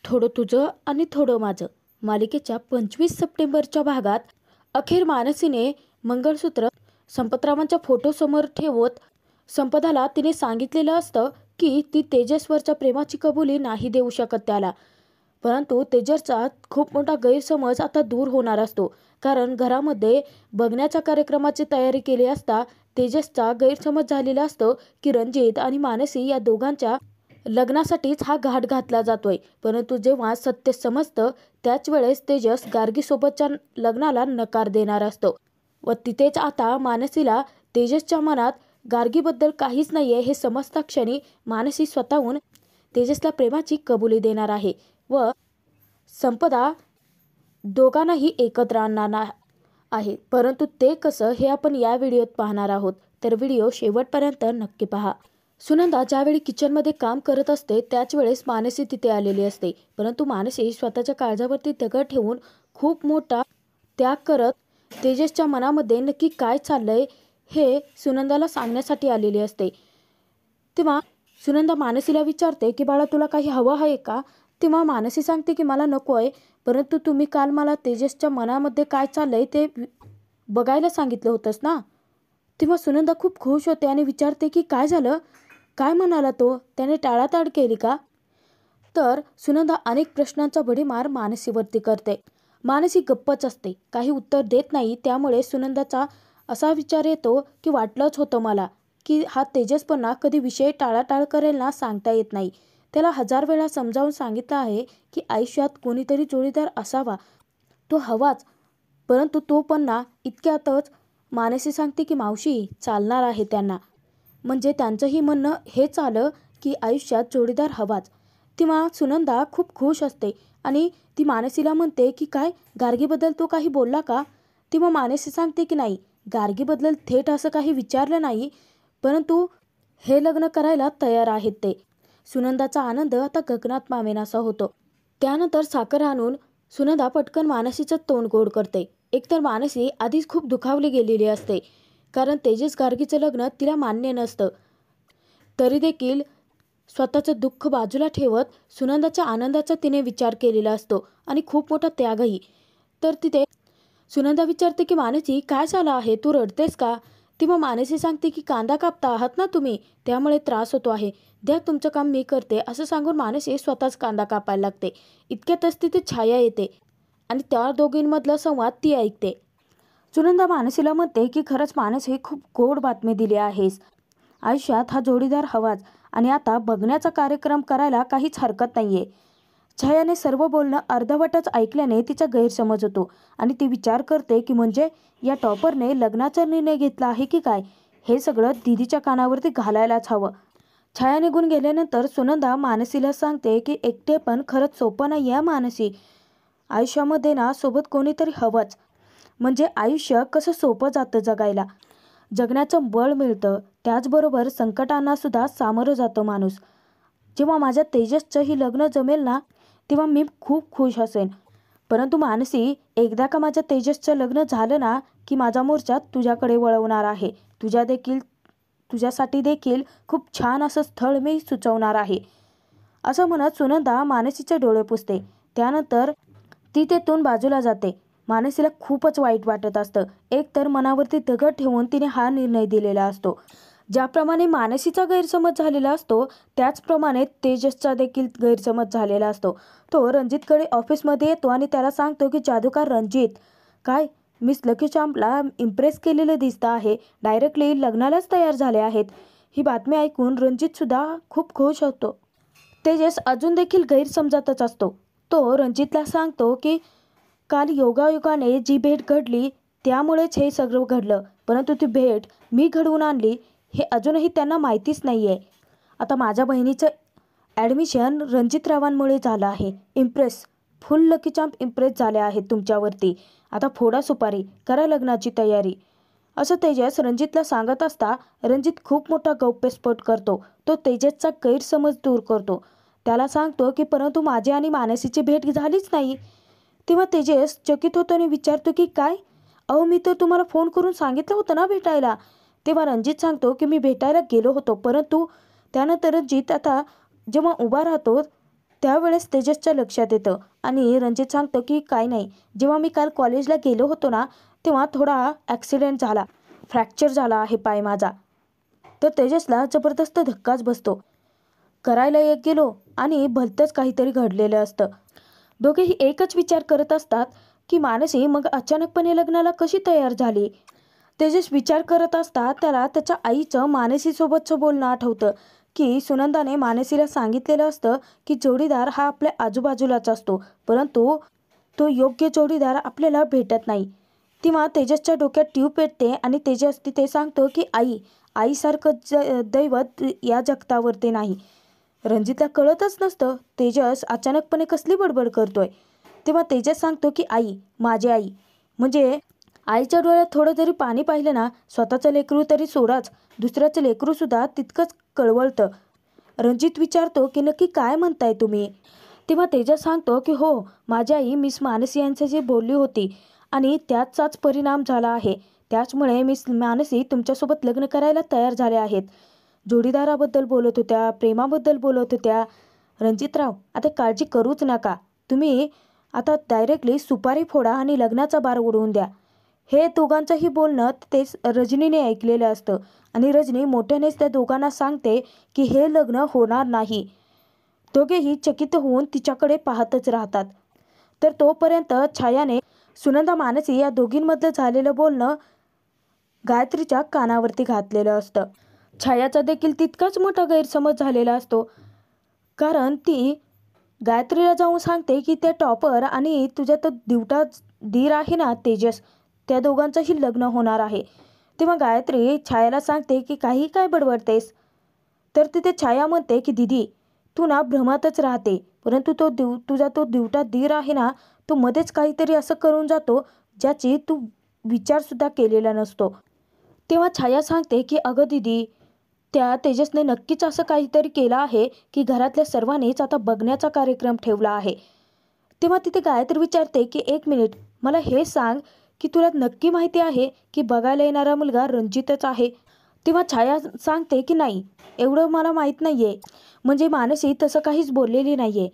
थोडं तुझं आणि थोडं माझं मालिकेच्या 25 सप्टेंबरच्या भागात अखेर मानसीने मंगळसूत्र संपतरावांच्या फोटोसमोर ठेवत संपदाला तिने सांगितलेलं असतं की ती तेजसवरच्या प्रेमाची कबुली नाही देऊ शकत त्याला. परंतु तेजसचा खूप मोठा गैरसमज आता दूर होणार असतो, कारण घरामध्ये बघण्याच्या कार्यक्रमाची तयारी केली असता तेजसचा गैरसमज झालेला असतो की रणजित आणि मानसी या दोघांच्या लग्नासाठीच हा घाट घातला जातोय. परंतु जेव्हा सत्य समजतं त्याच वेळेस तेजस गार्गीसोबतच्या लग्नाला नकार देणार असतो व तिथेच आता मानसीला तेजसच्या मनात गार्गीबद्दल काहीच नाहीये हे समजता क्षणी मानसी स्वतःहून तेजसला प्रेमाची कबुली देणार आहे व संपदा दोघांनाही एकत्र आणणार आहे. परंतु ते कसं हे आपण या व्हिडिओत पाहणार आहोत, तर व्हिडिओ शेवटपर्यंत नक्की पहा. सुनंदा ज्यावेळी किचनमध्ये काम करत असते त्याच वेळेस मानसी तिथे आलेली असते. परंतु मानसी स्वतःच्या काळजावरती दगड ठेवून खूप मोठा त्याग करत तेजसच्या मनामध्ये नक्की काय चाललंय हे सुनंदाला सांगण्यासाठी आलेली असते. तेव्हा सुनंदा मानसीला विचारते की बाळा तुला काही हवं आहे का? तेव्हा मानसी सांगते की मला नको आहे, परंतु तुम्ही काल मला तेजसच्या मनामध्ये काय चाललंय ते बघायला सांगितलं होतंस ना. तेव्हा सुनंदा खूप खुश होते आणि विचारते की काय झालं, काय म्हणाला तो, त्याने टाळाटाळ केली का? तर सुनंदा अनेक प्रश्नांचा भडीमार मानसीवरती करते. मानसी गप्पच असते, काही उत्तर देत नाही. त्यामुळे सुनंदाचा असा विचार येतो की वाटलंच होतं मला की हा तेजस पण ना कधी विषय टाळाटाळ करेल ना सांगता येत नाही. त्याला 1000 वेळा समजावून सांगितलं आहे की आयुष्यात कोणीतरी जोडीदार असावा, तो हवाच. परंतु तो पण ना इतक्यातच मानसी सांगते की मावशी चालणार आहे त्यांना, म्हणजे त्यांचंही म्हणणं हेच आलं की आयुष्यात जोडीदार हवाच. तेव्हा सुनंदा खूप खुश असते आणि ती मानसीला म्हणते की काय गार्गीबद्दल तो काही बोलला का? तेव्हा मानसी सांगते की नाही, गार्गीबद्दल थेट असं काही विचारलं नाही, परंतु हे लग्न करायला तयार आहेत ते. सुनंदाचा आनंद आता गगनात मावेनासा होतो. त्यानंतर साखर आणून सुनंदा पटकन मानसीचं तोंड गोड करते. एकतर मानसी आधीच खूप दुखावली गेलेली असते, कारण तेजस गार्गीचं लग्न तिला मान्य नसतं. तरी देखील स्वतःचं दुःख बाजूला ठेवत सुनंदाच्या आनंदाचा तिने विचार केलेला असतो आणि खूप मोठा त्यागही. तर तिथे सुनंदा विचारते की मानसी काय झालं आहे, तू रडतेस का? तेव्हा मानसी सांगते की कांदा कापता आहात ना तुम्ही, त्यामुळे त्रास होतो आहे, द्या तुमचं काम मी करते. असं सांगून मानसी स्वतःच कांदा कापायला लागते. इतक्यातच तिथे छाया येते आणि त्या दोघींमधला संवाद ती ऐकते. सुनंदा मानसीला म्हणते की खरंच मानसी खूप गोड बातमी दिली आहेस, आयुष्यात हा जोडीदार हवाच आणि आता बघण्याचा कार्यक्रम करायला काहीच हरकत नाहीये. छायाने सर्व बोलणं अर्धवटच ऐकल्याने तिचा गैरसमज होतो आणि ती विचार करते की म्हणजे या टॉपरने लग्नाचा निर्णय घेतला आहे की काय, हे सगळं दीदीच्या कानावरती घालायलाच हवं. छाया निघून गेल्यानंतर सुनंदा मानसीला सांगते की एकटे पण खरंच सोपं नाही आहे मानसी, आयुष्यामध्ये ना सोबत कोणीतरी हवंच, म्हणजे आयुष्य कसं सोपं जातं जगायला, जगण्याचं बळ मिळतं, त्याचबरोबर संकटांना सुद्धा सामोरं जातो माणूस. जेव्हा माझ्या तेजसचंही लग्न जमेल ना तेव्हा मी खूप खुश असेन. परंतु मानसी एकदा का माझ्या तेजसचं लग्न झालं ना की माझा मोर्चा तुझ्याकडे वळवणार आहे, तुझ्यासाठी देखील खूप छान असं स्थळ मी सुचवणार आहे. असं म्हणत सुनंदा मानसीचे डोळे पुसते. त्यानंतर ती तेथून बाजूला जाते. मानसीला खूपच वाईट वाटत असतं. एकतर मनावरती दगड ठेवून तिने हा निर्णय दिलेला असतो. ज्याप्रमाणे मानसीचा गैरसमज झालेला असतो त्याचप्रमाणे तेजसचा देखील गैरसमज झालेला असतो. तो रणजितकडे ऑफिसमध्ये येतो आणि त्याला सांगतो की जादूगार रणजित, काय मिस लकी चार्मला इम्प्रेस केलेलं दिसतं आहे, डायरेक्टली लग्नालाच तयार झाले आहेत. ही बातमी ऐकून रणजितसुद्धा खूप खुश होतो. तेजस अजून देखील गैरसमजातच असतो. तो रणजितला सांगतो की काल योगायोगाने जी भेट घडली त्यामुळेच हे सगळं घडलं, परंतु ती भेट मी घडवून आणली हे अजूनही त्यांना माहितीच नाही आहे. आता माझ्या बहिणीचं ॲडमिशन रणजितरावांमुळे झालं आहे. इम्प्रेस, फुल लकी चार्म इम्प्रेस झाले आहेत तुमच्यावरती. आता फोडा सुपारी, करा लग्नाची तयारी. असं तेजस रणजितला सांगत असता रणजित खूप मोठा गौप्यस्फोट करतो. तो तेजसचा गैरसमज दूर करतो. त्याला सांगतो की परंतु माझी आणि मानसीची भेट झालीच नाही. तेव्हा तेजस चकित होतो आणि विचारतो की काय, अहो मी तर तुम्हाला फोन करून सांगितलं होतं ना भेटायला. तेव्हा रणजित सांगतो की मी भेटायला गेलो होतो, परंतु त्यानंतर रणजित आता जेव्हा उभा राहतो त्यावेळेस तेजसच्या लक्षात येतं आणि रणजित सांगतो की काय नाही, जेव्हा मी काल कॉलेजला गेलो होतो ना तेव्हा थोडा ॲक्सिडेंट झाला, फ्रॅक्चर झाला आहे पाय माझा. तर तेजसला जबरदस्त धक्काच बसतो. करायला एक गेलो आणि भलतंच काहीतरी घडलेलं असतं. दोघेही एकच विचार करत असतात की मानसी मग अचानकपणे लग्नाला कशी तयार झाली. तेजस विचार करत असतात त्याला त्याच्या आईचं मानसीसोबतचं बोलणं आठवतं की सुनंदाने मानसीला सांगितलेलं असतं की जोडीदार हा आपल्या आजूबाजूलाच असतो, परंतु तो योग्य जोडीदार आपल्याला भेटत नाही. तेव्हा तेजसच्या डोक्यात ट्यूब पेटते आणि तेजस तिथे सांगतो की आईसारखं दैवत या जगतावरती नाही. रणजितला कळतच नसतं तेजस अचानकपणे कसली बडबड करतोय. तेव्हा तेजस सांगतो की आई, माझी आई. म्हणजे आईच्या डोळ्यात थोडं जरी पाणी पाहिलं ना, स्वतःचं लेकरू तरी सोडाच, दुसऱ्याचं लेकरूसुद्धा तितकंच कळवळतं. रणजित विचारतो की नक्की काय म्हणताय तुम्ही. तेव्हा तेजस सांगतो की हो, माझी आई मिस मानसी यांच्याशी बोलली होती आणि त्याचाच परिणाम झाला आहे. त्याचमुळे मिस मानसी तुमच्यासोबत लग्न करायला तयार झाल्या आहेत. जोडीदाराबद्दल बोलत होत्या, प्रेमाबद्दल बोलत होत्या. रणजितराव, आता काळजी करूच नका. तुम्ही आता डायरेक्टली सुपारी फोडा आणि लग्नाचा बार उडवून द्या. हे दोघांचंही बोलणं तेच रजनीने ऐकलेलं असतं आणि रजनी मोठ्यानेच त्या दोघांना सांगते की हे लग्न होणार नाही. दोघेही चकित होऊन तिच्याकडे पाहतच राहतात. तर तोपर्यंत छायाने सुनंदा मानसी या दोघींमधलं झालेलं बोलणं गायत्रीच्या कानावरती घातलेलं असतं. छायाचा देखील तितकाच मोठा गैरसमज झालेला असतो, कारण ती गायत्रीला जाऊन सांगते की त्या टॉपर आणि तुझ्या तो दिवटा दीर आहे ना तेजस, त्या दोघांचंही लग्न होणार आहे. तेव्हा गायत्री छायाला सांगते की काही काय बडबडतेस. तर तिथे छाया म्हणते की दीदी, तू ना भ्रमातच राहते, परंतु तुझा तो दिवटा दीर आहे ना, तो मध्येच काहीतरी असं करून जातो ज्याची तू विचारसुद्धा केलेला नसतो. तेव्हा छाया सांगते की अगं दीदी, त्या तेजसने नक्कीच असं काहीतरी केलं आहे की घरातल्या सर्वांनीच आता बघण्याचा कार्यक्रम ठेवला आहे. तेव्हा तिथे गायत्री विचारते की एक मिनिट, मला हे सांग की तुला नक्की माहिती आहे की बघायला येणारा मुलगा रणजितच आहे. तेव्हा छाया सांगते की नाही, एवढं मला माहीत नाही आहे, म्हणजे मानसी तसं काहीच बोललेली नाही आहे.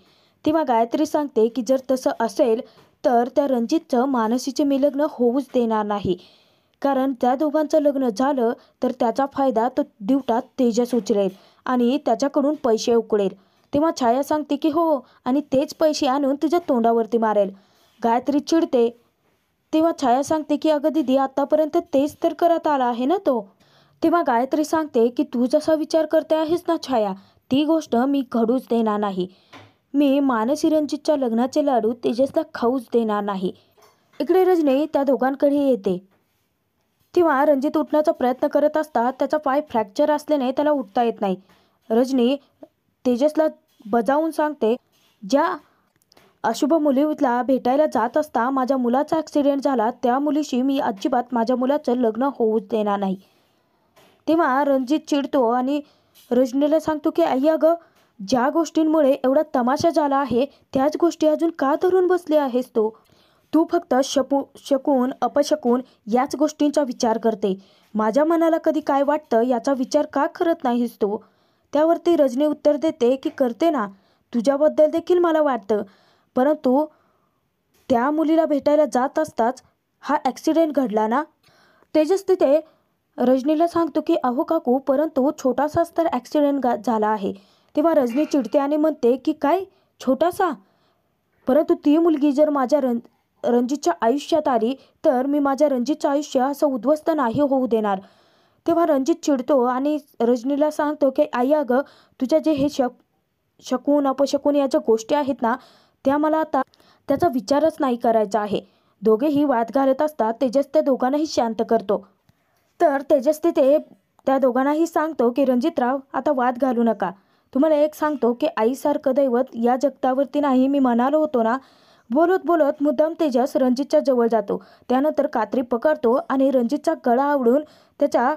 तेव्हा गायत्री सांगते की जर तसं असेल तर त्या रणजितचं मानसीचे मी लग्न होऊच देणार नाही, कारण त्या दोघांचं लग्न झालं तर त्याचा फायदा तो दिवटा तेजस उचलेल आणि त्याच्याकडून पैसे उकळेल. तेव्हा छाया सांगते की हो, आणि तेच पैसे आणून तुझ्या तोंडावरती मारेल. गायत्री चिडते. तेव्हा छाया सांगते की अगं दीदी, आतापर्यंत तेच तर करत आला आहे ना तो. तेव्हा गायत्री सांगते की तू जसा विचार करते आहेस ना छाया, ती गोष्ट मी घडूच देणार नाही. मी मानसी रणजितच्या लग्नाचे लाडू तेजसला खाऊच देणार नाही. इकडे रजनी त्या दोघांकडे येते. तेव्हा रणजित उठण्याचा प्रयत्न करत असता त्याचा पाय फ्रॅक्चर असल्याने त्याला उठता येत नाही. रजनी तेजसला बजावून सांगते, ज्या अशुभ मुलीला भेटायला जात असता माझ्या मुलाचा ॲक्सिडेंट झाला, त्या मुलीशी मी अजिबात माझ्या मुलाचं लग्न होऊच देणार नाही. तेव्हा रणजित चिडतो आणि रजनीला सांगतो की आई अगं, ज्या गोष्टींमुळे एवढा तमाशा झाला आहे त्याच गोष्टी अजून का धरून बसली आहेस तू फक्त शकून अपशकून याच गोष्टींचा विचार करते. माझ्या मनाला कधी काय वाटतं याचा विचार का करत नाहीस तू. त्यावरती रजनी उत्तर देते की करते ना, तुझ्याबद्दल देखील मला वाटतं, परंतु त्या मुलीला भेटायला जात असताच हा ॲक्सिडेंट घडला ना. तेजस तिथे रजनीला सांगतो की अहो काकू, परंतु छोटासाच तर ॲक्सिडेंट झाला आहे. तेव्हा रजनी चिडते आणि म्हणते की काय छोटासा, परंतु ती मुलगी जर माझ्या रणजितच्या आयुष्यात आली तर मी माझ्या रणजितचं आयुष्य असं उद्ध्वस्त नाही होऊ देणार. तेव्हा रणजित चिडतो आणि रजनीला सांगतो की आई अगं, तुझ्या जे हे शकून अपशकून या ज्या गोष्टी आहेत ना, त्या मला आता त्याचा विचारच नाही करायचा आहे. दोघेही वाद घालत असतात. तेजस त्या दोघांनाही शांत करतो. तर तेजस तिथे त्या दोघांनाही सांगतो की रणजितराव, आता वाद घालू नका. तुम्हाला एक सांगतो की आईसारखं दैवत या जगतावरती नाही, मी म्हणालो होतो ना. बोलत बोलत मुद्दाम तेजस रणजितच्या जवळ जातो. त्यानंतर कात्री पकडतो आणि रणजितचा गळा आवळून त्याच्या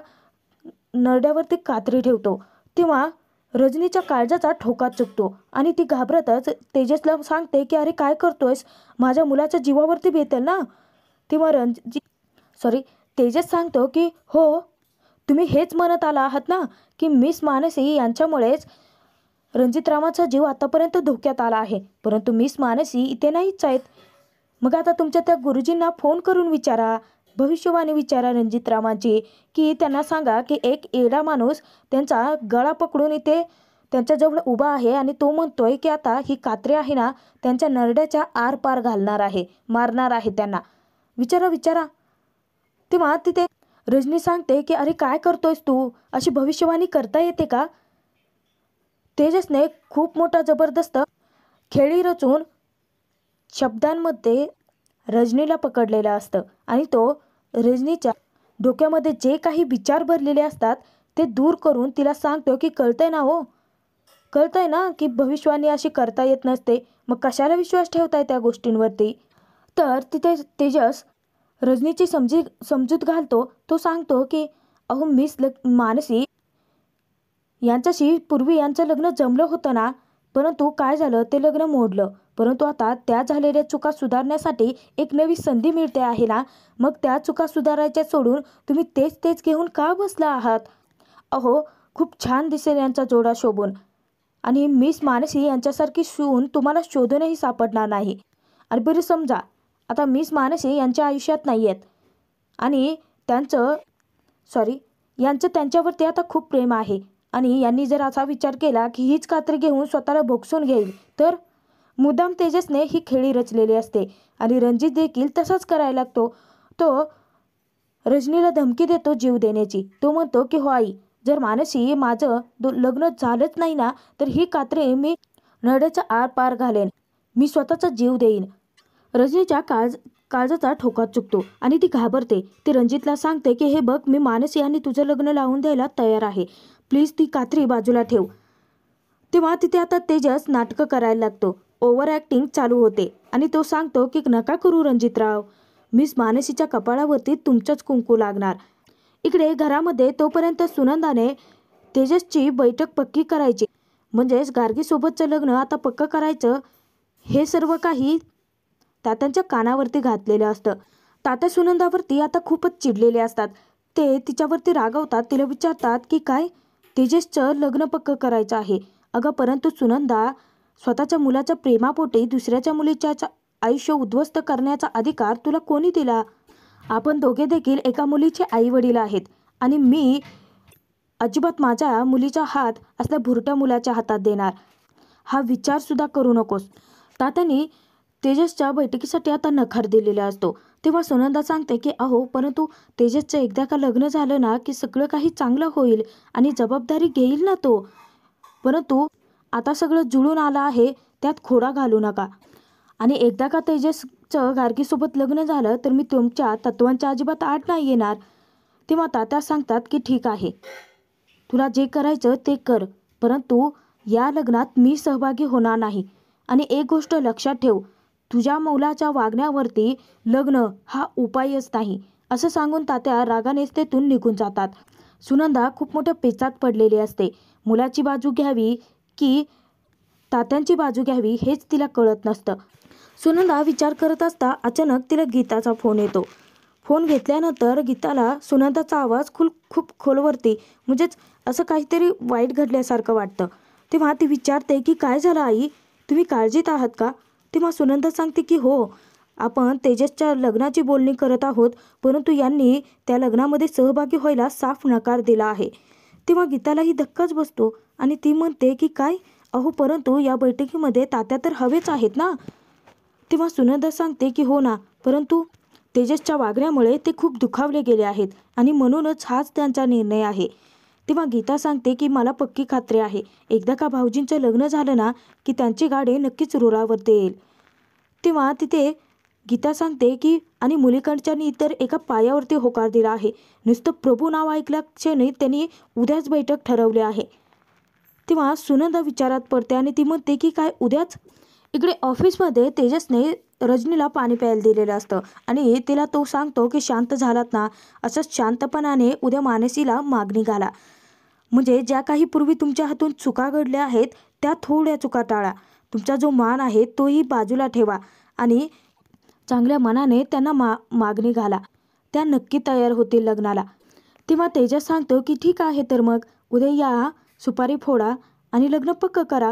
नरड्यावरती कात्री ठेवतो. तेव्हा रजनीच्या काळजाचा ठोका चुकतो आणि ती घाबरतच तेजसला सांगते की अरे काय करतोयस, माझ्या मुलाच्या जीवावरती बेतेल ना. तेव्हा तेजस सांगतो की हो, तुम्ही हेच म्हणत आला आहात ना की मिस मानसी यांच्यामुळेच रणजितरावांचा जीव आतापर्यंत धोक्यात आला आहे, परंतु मिस मानसी इथे नाहीच आहेत. मग आता तुमच्या त्या गुरुजींना फोन करून विचारा, भविष्यवाणी विचारा रणजितरावांची, की त्यांना सांगा की एक येडा माणूस त्यांचा गळा पकडून इथे त्यांच्याजवळ उभा आहे आणि तो म्हणतोय की आता ही कात्री आहे ना त्यांच्या नरड्याच्या आरपार घालणार आहे, मारणार आहे त्यांना. विचारा विचारा. तेव्हा तिथे रजनी सांगते की अरे काय करतोयस तू, अशी भविष्यवाणी करता येते का? तेजसने खूप मोठा जबरदस्त खेळी रचून शब्दांमध्ये रजनीला पकडलेलं असतं आणि तो रजनीच्या डोक्यामध्ये जे काही विचार भरलेले असतात ते दूर करून तिला सांगतो की कळतंय ना हो, कळतंय ना की भविष्यवाणी अशी करता येत नसते, मग कशाला विश्वास ठेवताय त्या गोष्टींवरती. तर तिथे तेजस रजनीची समजूत घालतो. तो सांगतो की अहो मिस मानसी यांच्याशी पूर्वी यांचं लग्न जमलं होतं ना, परंतु काय झालं ते लग्न मोडलं. परंतु आता त्या झालेल्या चुका सुधारण्यासाठी एक नवी संधी मिळते आहे ना, मग त्या चुका सुधारायच्या सोडून तुम्ही तेच तेच घेऊन का बसला आहात? अहो खूप छान दिसेल यांचा जोडा शोभून, आणि मिस मानसी यांच्यासारखी सून तुम्हाला शोधूनही सापडणार नाही. आणि बरं समजा आता मिस मानसी यांच्या आयुष्यात नाही आहेत आणि यांचं त्यांच्यावरती आता खूप प्रेम आहे, आणि यांनी जर असा विचार केला की हीच कात्री घेऊन स्वतःला भोगसून घेईल, तर मुद्दाम तेजसने ही खेळी रचलेली असते. आणि रणजित देखील तसाच करायला लागतो. तो रजनीला धमकी देतो जीव देण्याची. तो म्हणतो की हो आई, जर मानसी माझं लग्न झालंच नाही ना, तर ही कात्री मी नरड्याच्या आरपार घालेन, मी स्वतःचा जीव देईन. रजनीच्या काळजाचा ठोका चुकतो आणि ती घाबरते. ती रणजितला सांगते की हे बघ, मी मानसी आणि तुझं लग्न लावून द्यायला तयार आहे, प्लीज ती कात्री बाजूला ठेव. तेव्हा तिथे आता तेजस नाटकं करायला लागतो, ओव्हर ॲक्टिंग चालू होते आणि तो सांगतो की नका करू रणजितराव, मिस मानसीच्या कपाळावरती तुमचंच कुंकू लागणार. इकडे घरामध्ये तोपर्यंत सुनंदाने तेजसची बैठक पक्की करायची, म्हणजेच गार्गीसोबतचं लग्न आता पक्कं करायचं, हे सर्व काही तात्यांच्या कानावरती घातलेलं असतं. तात्या सुनंदावरती आता खूपच चिडलेले असतात. ते तिच्यावरती रागवतात, तिला विचारतात की काय, तेजसचं लग्न पक्कं करायचं आहे. अगं परंतु सुनंदा, स्वतःच्या मुलाच्या प्रेमापोटी दुसऱ्याच्या मुलीच्या आयुष्य उद्ध्वस्त करण्याचा अधिकार तुला कोणी दिला? आपण दोघे देखील एका मुलीचे आई वडील आहेत, आणि मी अजिबात माझ्या मुलीचा हात असल्या भुरट्या मुलाच्या हातात देणार, हा विचार सुद्धा करू नकोस. तात्यांनी तेजसच्या बैठकीसाठी आता नकार दिलेला असतो. तेव्हा सुनंदा सांगते की अहो परंतु तेजसचं एकदा का लग्न झालं ना की सगळं काही चांगलं होईल आणि जबाबदारी घेईल ना तो, परंतु आता सगळं जुळून आलं आहे, त्यात खोडा घालू नका. आणि एकदा का तेजसचं गार्गीसोबत लग्न झालं तर मी तुमच्या तत्वांच्या अजिबात आड नाही येणार. तेव्हा तात्या सांगतात की ठीक आहे, तुला जे करायचं ते कर, परंतु या लग्नात मी सहभागी होणार नाही. आणि एक गोष्ट लक्षात ठेव, तुझ्या मुलाच्या वागण्यावरती लग्न हा उपायच नाही, असं सांगून तात्या रागानेच तेथून निघून जातात. सुनंदा खूप मोठ्या पेचात पडलेली असते. मुलाची बाजू घ्यावी की तात्यांची बाजू घ्यावी हेच तिला कळत नसतं. सुनंदा विचार करत असता अचानक तिला गीताचा फोन येतो. फोन घेतल्यानंतर गीताला सुनंदाचा आवाज खूप खोलवरती, म्हणजेच असं काहीतरी वाईट घडल्यासारखं वाटतं. तेव्हा ती विचारते की काय झालं आई, तुम्ही काळजीत आहात का? तेव्हा सुनंदा सांगते की हो, आपण तेजसच्या लग्नाची बोलणी करत आहोत, परंतु यांनी त्या लग्नामध्ये सहभागी व्हायला साफ नकार दिला आहे. तेव्हा गीतालाही धक्काच बसतो आणि ती म्हणते की काय, अहो परंतु या बैठकीमध्ये तात्या तर हवेच आहेत ना. तेव्हा सुनंदा सांगते की हो ना, परंतु तेजसच्या वागण्यामुळे ते खूप दुखावले गेले आहेत आणि म्हणूनच हाच त्यांचा निर्णय आहे. तेव्हा गीता सांगते की मला पक्की खात्री आहे, एकदा का भाऊजींचं लग्न झालं ना की त्यांची गाडी नक्कीच रुळावरती येईल. तेव्हा तिथे गीता सांगते की आणि मुलीकडच्यांनी तर एका पायावरती होकार दिला आहे, नुसतं प्रभू नाव ऐकल्या क्षणी त्यांनी उद्याच बैठक ठरवली आहे. तेव्हा सुनंदा विचारात पडते आणि ती म्हणते की काय उद्याच? इकडे ऑफिसमध्ये तेजसने रजनीला पाणी प्यायला दिलेलं असतं आणि तिला तो सांगतो की शांत झालात ना, असंच शांतपणाने उद्या मानसीला मागणी घाला, म्हणजे ज्या काही पूर्वी तुमच्या हातून चुका घडल्या आहेत त्या थोड्या चुका टाळा, तुमचा जो मान आहे तोही बाजूला ठेवा आणि चांगल्या मनाने त्यांना मागणी घाला, त्या नक्की तयार होतील लग्नाला. तेव्हा तेजस सांगतो की ठीक आहे, तर मग उद्या या, सुपारी फोडा आणि लग्न पक्कं करा.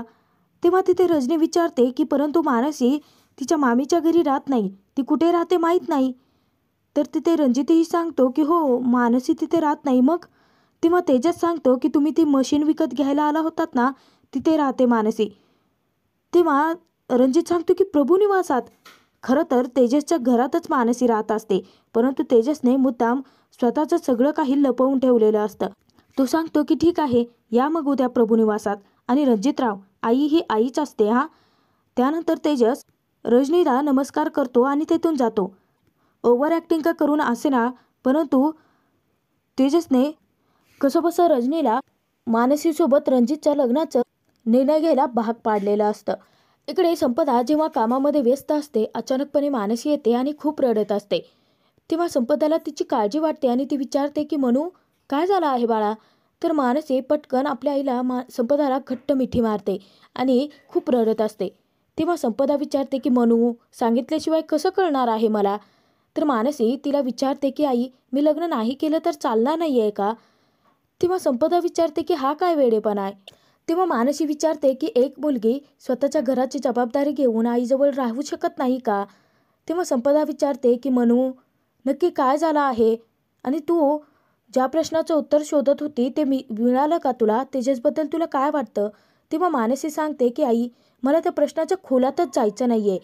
तेव्हा तिथे रजनी विचारते की परंतु मानसी तिच्या मामीच्या घरी राहत नाही, ती कुठे राहते माहीत नाही. तर तिथे रणजितही सांगतो की हो, मानसी तिथे राहत नाही. मग तेव्हा तेजस सांगतो की तुम्ही ती मशीन विकत घ्यायला आला होतात ना, तिथे राहते मानसी. तेव्हा रणजित सांगतो की प्रभुनिवासात. खरं तर तेजसच्या घरातच मानसी राहत असते, परंतु तेजसने मुद्दाम स्वतःचं सगळं काही लपवून ठेवलेलं असतं. तो सांगतो की ठीक आहे, या मग उद्या प्रभुनिवासात. आणि रणजितराव, आई ही आईच असते हा. त्यानंतर तेजस रजनीला नमस्कार करतो आणि तेथून जातो. ओव्हर ॲक्टिंग का करून असे ना, परंतु तेजसने कसंबसं रजनीला मानसीसोबत रणजितच्या लग्नाचं निर्णय घ्यायला भाग पाडलेलं असतं. इकडे संपदा जेव्हा कामामध्ये व्यस्त असते, अचानकपणे मानसी येते आणि खूप रडत असते. तेव्हा संपदाला तिची काळजी वाटते आणि ती विचारते की मनू, काय झालं आहे बाळा? तर मानसी पटकन आपल्या आईला संपदाला घट्ट मिठी मारते आणि खूप रडत असते. तेव्हा संपदा विचारते की मनू, सांगितल्याशिवाय कसं कळणार आहे मला? तर मानसी तिला विचारते की आई, मी लग्न नाही केलं तर चालणार नाही आहे का? तेव्हा संपदा विचारते की हा काय वेडेपणा आहे? तेव्हा मानसी विचारते की एक मुलगी स्वतःच्या घराची जबाबदारी घेऊन आईजवळ राहू शकत नाही का? तेव्हा संपदा विचारते की मनू, नक्की काय झालं आहे? आणि तू ज्या प्रश्नाचं उत्तर शोधत होती ते मिळालं का तुला? तेजसबद्दल तुला काय वाटतं? तेव्हा मानसी सांगते की आई, मला त्या प्रश्नाच्या खोलातच जायचं नाही आहे.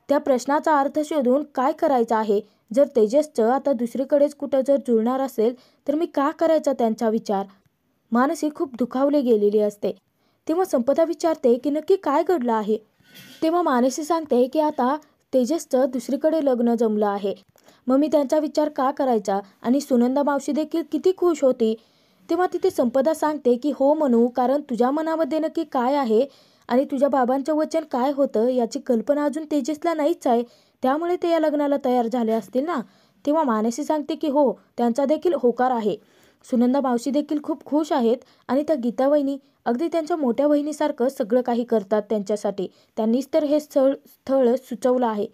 त्या प्रश्नाचा अर्थ शोधून काय करायचं आहे? जर तेजसचं आता दुसरीकडेच कुठं जर जुळणार असेल तर मी का करायचा त्यांचा विचार? मानसी खूप दुखावली गेलेली असते. तेव्हा संपदा विचारते की नक्की काय घडलं आहे? तेव्हा मानसी सांगते की आता तेजसचं दुसरीकडे लग्न जमलं आहे, मग मी त्यांचा विचार का करायचा? आणि सुनंदा मावशी देखील किती खुश होती. तेव्हा तिथे संपदा सांगते की हो मनू, कारण तुझ्या मनामध्ये नक्की काय आहे आणि तुझ्या बाबांचं वचन काय होतं याची कल्पना अजून तेजसला नाहीच आहे, त्यामुळे ते या लग्नाला तयार झाले असतील ना. तेव्हा मानसी सांगते की हो, त्यांचा देखील होकार आहे. सुनंदा मावशी देखील खूप खुश आहेत आणि त्या गीता वहिनी अगदी त्यांच्या मोठ्या बहिणीसारखं सगळं काही करतात त्यांच्यासाठी. त्यांनीच तर हे स्थळ सुचवलं आहे.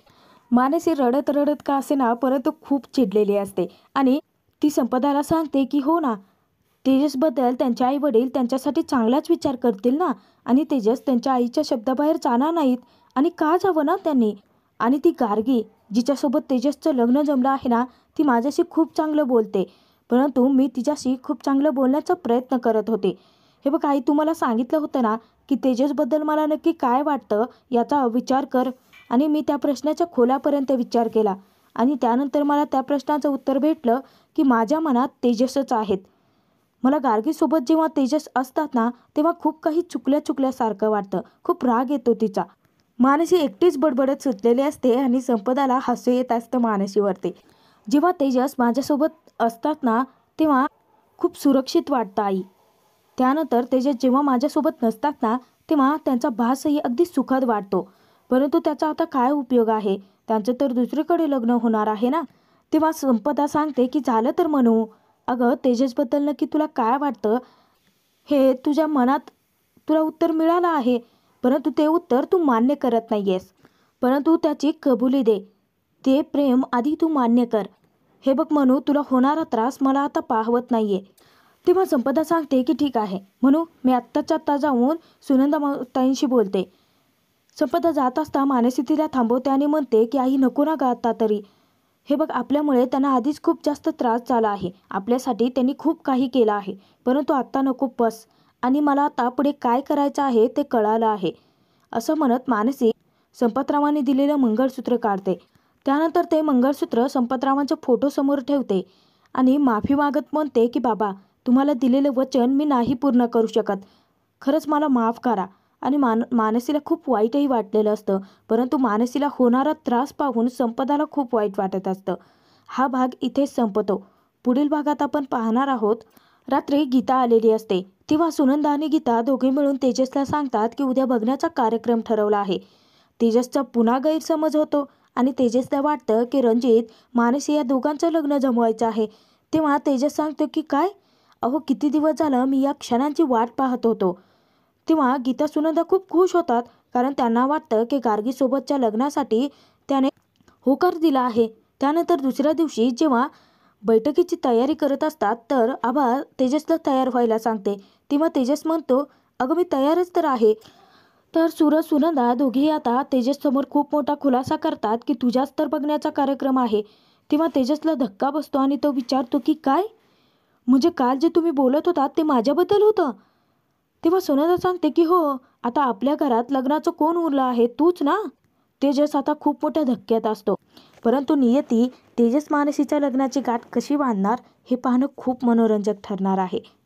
मानसी रडत रडत का असेना, परंतु खूप चिडलेली असते आणि ती संपदाला सांगते की हो ना, तेजसबद्दल त्यांचे आई वडील त्यांच्यासाठी चांगलाच विचार करतील ना, आणि तेजस त्यांच्या आईच्या शब्दाबाहेर जाणार नाहीत. आणि का जावं ना त्यांनी? आणि ती गार्गी जिच्यासोबत तेजसचं लग्न जमलं आहे ना, ती माझ्याशी खूप चांगलं बोलते, परंतु मी तिच्याशी खूप चांगलं बोलण्याचा प्रयत्न करत होते. हे बघ आई, तुम्हाला सांगितलं होतं ना की तेजसबद्दल मला नक्की काय वाटतं याचा विचार कर. आणि मी त्या प्रश्नाच्या खोलापर्यंत विचार केला आणि त्यानंतर मला त्या प्रश्नाचं उत्तर भेटलं की माझ्या मनात तेजसच आहेत. मला गार्गीसोबत जेव्हा तेजस असतात ना, तेव्हा खूप काही चुकल्यासारखं वाटतं. खूप राग येतो तिचा. मानसी एकटीच बडबडत सुटलेली असते आणि संपदाला हसू येत असतं मानसीवरती. जेव्हा तेजस माझ्यासोबत असतात ना, तेव्हा खूप सुरक्षित वाटतं आई. त्यानंतर तेजस जेव्हा माझ्यासोबत नसतात ना, तेव्हा त्यांचा भासही अगदी सुखद वाटतो. परंतु त्याचा आता काय उपयोग आहे? त्यांचं तर दुसरीकडे लग्न होणार आहे ना. तेव्हा संपदा सांगते की झालं तर म्हणू, अगं तेजसबद्दल नक्की तुला काय वाटतं हे तुझ्या मनात तुला उत्तर मिळालं आहे, परंतु ते उत्तर तू मान्य करत नाही आहेस. परंतु त्याची कबुली दे. ते प्रेम आधी तू मान्य कर. हे बघ म्हणू, तुला होणारा त्रास मला आता पाहवत नाही आहे. तेव्हा संपदा सांगते की ठीक आहे म्हणू, मी आत्ताच्या आत्ता जाऊन सुनंदा ताईंशी बोलते. संपदा जात असता मानसी तिला थांबवते आणि म्हणते की आई नको ना ग आता तरी. हे बघ, आपल्यामुळे त्यांना आधीच खूप जास्त त्रास झाला आहे. आपल्यासाठी त्यांनी खूप काही केलं आहे, परंतु आत्ता नको बस. आणि मला आता पुढे काय करायचं आहे ते कळालं आहे. असं म्हणत मानसी संपतरावांनी दिलेलं मंगळसूत्र काढते. त्यानंतर ते मंगळसूत्र संपतरावांच्या फोटोसमोर ठेवते आणि माफी मागत म्हणते की बाबा, तुम्हाला दिलेलं वचन मी नाही पूर्ण करू शकत. खरंच मला माफ करा. आणि मानसीला खूप वाईटही वाटलेलं असतं, परंतु मानसीला होणारा त्रास पाहून संपदाला खूप वाईट वाटत असतं. हा भाग इथेच संपतो. पुढील भागात आपण पाहणार आहोत. रात्री गीता आलेली असते. तेव्हा सुनंदा आणि गीता दोघे मिळून तेजसला सांगतात की उद्या बघण्याचा कार्यक्रम ठरवला आहे. तेजसचा पुन्हा गैरसमज होतो आणि तेजसला वाटतं की रणजित मानसी या दोघांचं लग्न जमवायचं आहे. तेव्हा तेजस सांगतो की काय, अहो किती दिवस झालं मी या क्षणांची वाट पाहत होतो. तेव्हा गीता सुनंदा खूप खुश होतात, कारण त्यांना वाटतं की गार्गीसोबतच्या लग्नासाठी त्याने होकार दिला आहे. त्यानंतर दुसऱ्या दिवशी जेव्हा बैठकीची तयारी करत असतात तर आभा तेजसला तयार व्हायला सांगते. तेव्हा तेजस म्हणतो, अगं मी तयारच तर आहे. तर सूरज सुनंदा दोघेही आता तेजससमोर खूप मोठा खुलासा करतात की तुझ्याच तर बघण्याचा कार्यक्रम आहे. तेव्हा तेजसला धक्का बसतो आणि तो विचारतो की काय? म्हणजे काल जे तुम्ही बोलत होतात ते माझ्याबद्दल होतं? तेव्हा सुनंदा सांगते की हो, आता आपल्या घरात लग्नाचं कोण उरलं आहे? तूच ना. तेजस आता खूप मोठ्या धक्क्यात असतो. परंतु नियती तेजस मानसीच्या लग्नाची गाठ कशी बांधणार हे पाहणं खूप मनोरंजक ठरणार आहे.